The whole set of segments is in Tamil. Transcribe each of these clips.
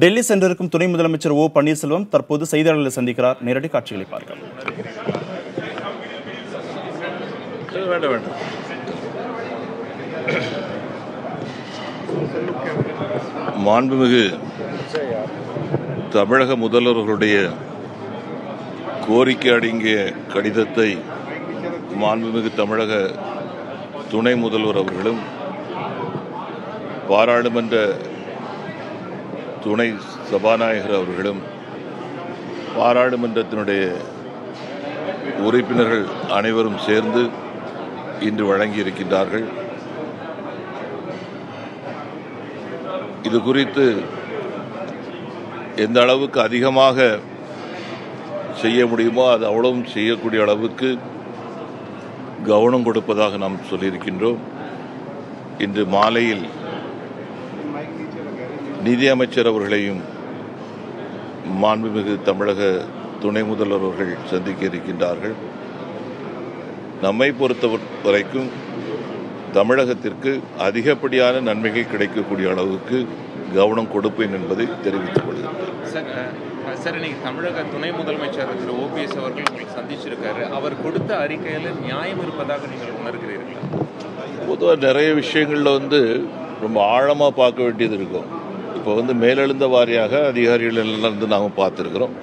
டெல்லி சென்றிருக்கும் துணை முதலமைச்சர் ஓ பன்னீர்செல்வம் தற்போது செய்தியாளர்களை சந்திக்கிறார். நேரடி காட்சிகளை பார்க்கலாம். மாண்புமிகு தமிழக முதல்வர்களுடைய கோரிக்கை அடங்கிய கடிதத்தை மாண்புமிகு தமிழக துணை முதல்வர் அவர்களும் பாராளுமன்ற துணை சபாநாயகர் அவர்களும் பாராளுமன்றத்தினுடைய உறுப்பினர்கள் அனைவரும் சேர்ந்து இன்று வழங்கியிருக்கின்றார்கள். இது குறித்து எந்த அளவுக்கு அதிகமாக செய்ய முடியுமோ அது அவ்வளவும் செய்யக்கூடிய அளவுக்கு கவனம் கொடுப்பதாக நாம் சொல்லியிருக்கின்றோம். இன்று மாலையில் நிதியமைச்சர் அவர்களையும் மாண்புமிகு தமிழக துணை முதல்வர் அவர்கள் சந்திக்க இருக்கின்றார்கள். நம்மை பொறுத்தவரைக்கும் தமிழகத்திற்கு அதிகப்படியான நன்மைகள் கிடைக்கக்கூடிய அளவுக்கு கவனம் கொடுப்பேன் என்பதை தெரிவித்துக் கொள்கிறேன். சார், இன்னைக்கு தமிழக துணை முதலமைச்சர் திரு OPS அவர்கள் உங்களை சந்திச்சிருக்காரு. அவர் கொடுத்த அறிக்கையில் நியாயம் இருப்பதாக நீங்கள் உணர்கிறீர்களா? பொதுவாக நிறைய விஷயங்களில் ரொம்ப ஆழமாக பார்க்க வேண்டியது இருக்கும். இப்போ மேலெழுந்த வாரியாக அதிகாரிகள் எல்லாம் நாம் பார்த்துருக்குறோம்.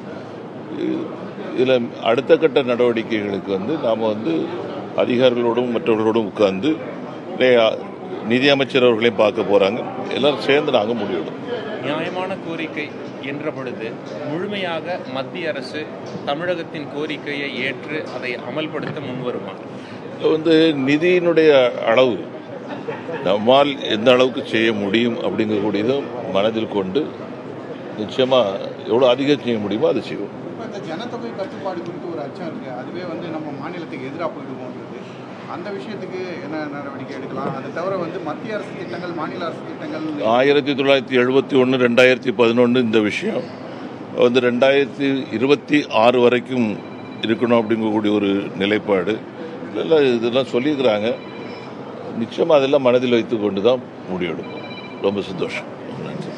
இதில் அடுத்த கட்ட நடவடிக்கைகளுக்கு நாம் அதிகாரிகளோடும் மற்றவர்களோடும் உட்கார்ந்து நிதியமைச்சர் அவர்களையும் பார்க்க போகிறாங்க. எல்லாரும் சேர்ந்து நாங்கள் முடிவெடுப்போம். நியாயமான கோரிக்கை என்ற பொழுது முழுமையாக மத்திய அரசு தமிழகத்தின் கோரிக்கையை ஏற்று அதை அமல்படுத்த முன்வருமா? நிதியினுடைய அளவு நம்மால் எந்த அளவுக்கு செய்ய முடியும் அப்படிங்கக்கூடியதும் மனதில் கொண்டு நிச்சயமாக எவ்வளோ அதிகம் செய்ய முடியுமோ அதை செய்வோம். இந்த ஜனத்தொகை கட்டுப்பாடு குறித்து ஒரு அச்சம் இருக்கு. அதுவே நம்ம மாநிலத்துக்கு எதிராக போயிடுவோன்றது, அந்த விஷயத்துக்கு என்ன நடவடிக்கை எடுக்கலாம்? அதை தவிர மத்திய அரசு திட்டங்கள், மாநில அரசு திட்டங்கள் 1971 2011 இந்த விஷயம் 2026 வரைக்கும் இருக்கணும் அப்படிங்கக்கூடிய ஒரு நிலைப்பாடு இதெல்லாம் சொல்லியிருக்கிறாங்க. நிச்சயமாக அதெல்லாம் மனதில் வைத்து கொண்டு தான் முடிவெடுப்போம். ரொம்ப சந்தோஷம். நன்றி.